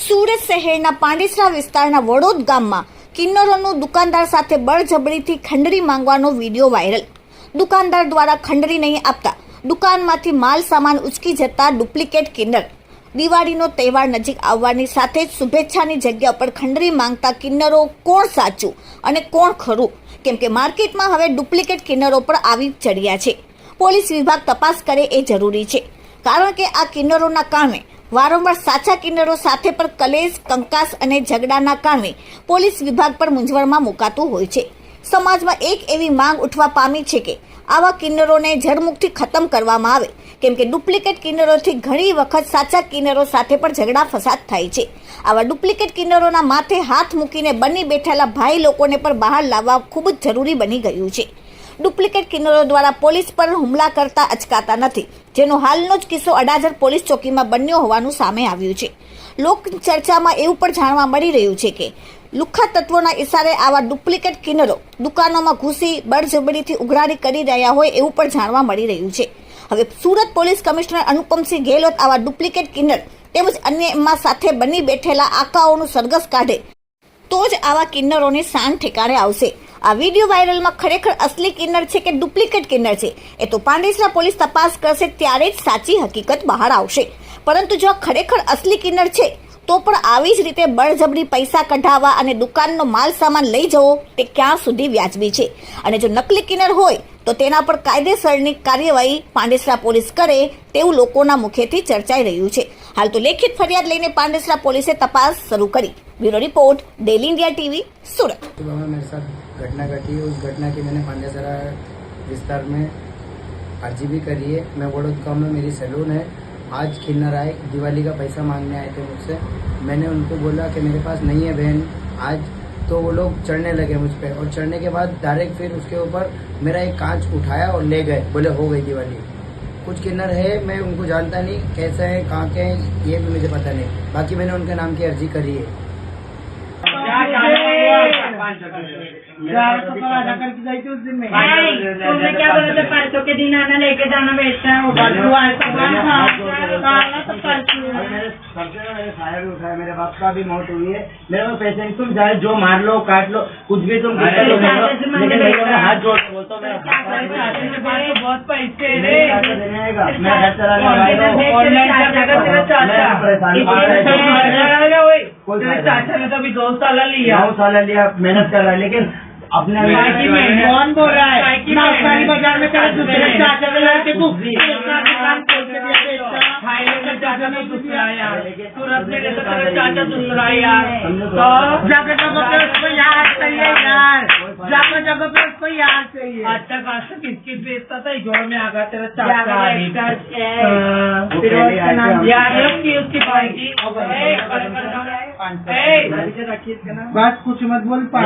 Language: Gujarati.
સુરત શહેરના પાંડેસરા વિસ્તારના વડોદ ગામમાં કિન્નરોનું દુકાનદાર સાથે બળજબરીથી ખંડરી માંગવાનો વિડીયો વાયરલ। દુકાનદાર દ્વારા ખંડરી નહીં આપતા દુકાનમાંથી માલ સામાન ઉચકી જતા ડુપ્લિકેટ કિન્નર। દિવાળીનો તહેવાર નજીક આવવાની સાથે જ શુભેચ્છાની જગ્યા પર ખંડરી માંગતા કિન્નરો કોણ સાચું અને કોણ ખરું, કેમ કે માર્કેટમાં હવે ડુપ્લિકેટ કિન્નરો પર આવી ચડ્યા છે। પોલીસ વિભાગ તપાસ કરે એ જરૂરી છે, કારણ કે આ કિન્નરોના કારણે વારંવાર સાચા કિન્નરો સાથે પર કલેશ, કંકાસ અને ઝઘડાના કારણે પોલીસ વિભાગ પર મૂંઝવણમાં મુકાતું હોય છે। સમાજમાં એક એવી માંગ ઉઠવા પામી છે કે આવા કિન્નરોને જડમુખથી ખતમ કરવામાં આવે, કેમ કે ડુપ્લિકેટ કિન્નરોથી ઘણી વખત સાચા કિન્નરો સાથે પણ ઝઘડા ફસાદ થાય છે। આવા ડુપ્લિકેટ કિન્નરોના માથે હાથ મૂકીને બની બેઠેલા ભાઈ લોકોને પણ બહાર લાવવા ખૂબ જ જરૂરી બની ગયું છે। ડુપ્લિકેટ કિન્નરો દ્વારા પોલીસ પર હુમલા કરતા અચકાતા નથી, જેનો હાલનો જ કિસ્સો અડાજણ પોલીસ ચોકીમાં બન્યો હોવાનું સામે આવ્યું છે। લોક ચર્ચામાં એવું પણ જાણવા મળી રહ્યું છે કે લુખ્ખા તત્વોના ઇશારે આવા ડુપ્લિકેટ કિન્નરો દુકાનોમાં ઘૂસી બળજબરીથી ઉઘરાણી કરી રહ્યા હોય એવું પણ જાણવા મળી રહ્યું છે। હવે સુરત પોલીસ કમિશનર અનુપમસિંહ ગેહલોત આવા ડુપ્લિકેટ કિન્નર તેમજ અન્ય એમાં સાથે બની બેઠેલા આકાઓનું સરઘસ કાઢે તો જ આવા કિન્નરોની શાન ઠેકાણે આવશે। આ વિડીયો વાયરલમાં ખરેખર અસલી કિન્નર છે કે ડુપ્લિકેટ કિન્નર છે એ તો પાંડેસરા પોલીસ તપાસ કરશે ત્યારે જ સાચી હકીકત બહાર આવશે। પરંતુ જો ખરેખર અસલી કિન્નર છે તો પણ આવી જ રીતે બળજબરી પૈસા કઢાવવા અને દુકાનનો માલ સામાન લઈ જવો તે ક્યાં સુધી વ્યાજબી છે, અને જો નકલી કિન્નર હોય તો તેના પર કાયદેસરની કાર્યવાહી પાંડેસરા પોલીસ કરે તેવું લોકોના મુખેથી ચર્ચાઈ રહ્યું છે। હાલ તો લેખિત ફરિયાદ લઈને પાંડેસરા પોલીસે તપાસ શરૂ કરી। Bureau report, daily India TV, Surat. मेरे साथ घटना घटी, उस घटना की मैंने पांडेसरा विस्तार में अर्जी भी करी है। मैं वडोद गाँव में मेरी सैलून है। आज किन्नर आए, दिवाली का पैसा मांगने आए थे मुझसे। मैंने उनको बोला कि मेरे पास नहीं है बहन आज, तो वो लोग चढ़ने लगे मुझ पे, और चढ़ने के बाद डायरेक्ट फिर उसके ऊपर मेरा एक कांच उठाया और ले गए, बोले हो गई दिवाली। कुछ किन्नर है, मैं उनको जानता नहीं कैसे हैं, कहाँ के हैं, ये भी मुझे पता नहीं। बाकी मैंने उनके नाम की अर्जी करी है। तुमने क्या बोला था परसों के दिन आना लेके जाना बेचना है, वो फायर उठाया, मेरे बाप का भी मौत हुई है। मेरे को पैसे नहीं, तुम चाहे जो मार लो काट लो कुछ भी तुम कर लो, लेकिन मैं हाथ जोड़ बोलता हूँ बहुत पैसे मैं घर चलाने चाचा ने तो अभी 2 साल लिया, 9 साल लिया, मेहनत कर रहा है, लेकिन अपने कौन बोल रहा है बाजार में चाचा के लड़के तू चाचा ने कुछ यार सूरत में चाचा सुन रहा है यार, जगह जगह पे उसको याद चाहिए यार, जगह जगह पे उसको याद चाहिए। अच्छा खासा किसकी बेचता था, जोड़ में आ गया तेरा चाचा यार उसकी भाई की बस कुछ मत बोल पा